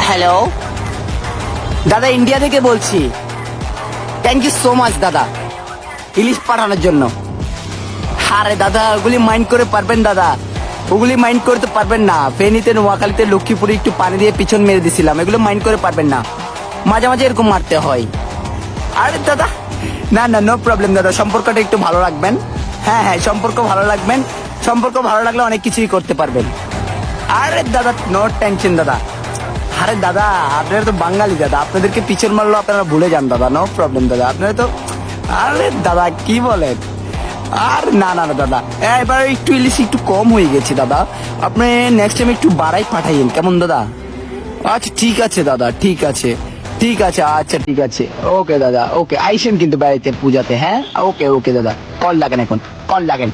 Hello দাদা, India থেকে বলছি। থ্যাংক ইউ সো মাচ দাদা, ইলিশ পাঠানোর জন্য। আরে দাদা, ওগুলি মাইন্ড করে পারবেন দাদা? ওগুলি মাইন্ড করতে পারবেন না। ফেনীতে, নোয়াখালীতে, লক্ষ্মীপুরে একটু পানি দিয়ে পিছন মেরে দিছিলাম, এগুলো মাইন্ড করে পারবেন না। মাঝে মাঝে এরকম মারতে হয়। আরে দাদা, না না, নো প্রবলেম দাদা, সম্পর্কটা একটু ভালো রাখবেন। হ্যাঁ হ্যাঁ, সম্পর্ক ভালো রাখবেন। সম্পর্ক ভালো রাখলে অনেক কিছুই করতে পারবেন। আরে দাদা, নো টেনশন দাদা। আরে দাদা, আপনারা তো বাঙালি দাদা, আপনাদেরকে পিছন মারলো আপনারা ভুলে যান দাদা, নো প্রবলেম দাদা, আপনারা তো। আরে দাদা, কি বলেন? আর না না না দাদা, এবার একটু ইলিশ একটু কম হয়ে গেছে দাদা। আপনি নেক্সট টাইম একটু বাড়াই পাঠাইয়েন, কেমন দাদা? আচ্ছা ঠিক আছে দাদা, ঠিক আছে, ঠিক আছে, আচ্ছা ঠিক আছে। ওকে দাদা, ওকে, আইসেন কিন্তু বাড়িতে পূজাতে, হ্যাঁ? ওকে ওকে দাদা, কল লাগেন এখন, কল লাগেন।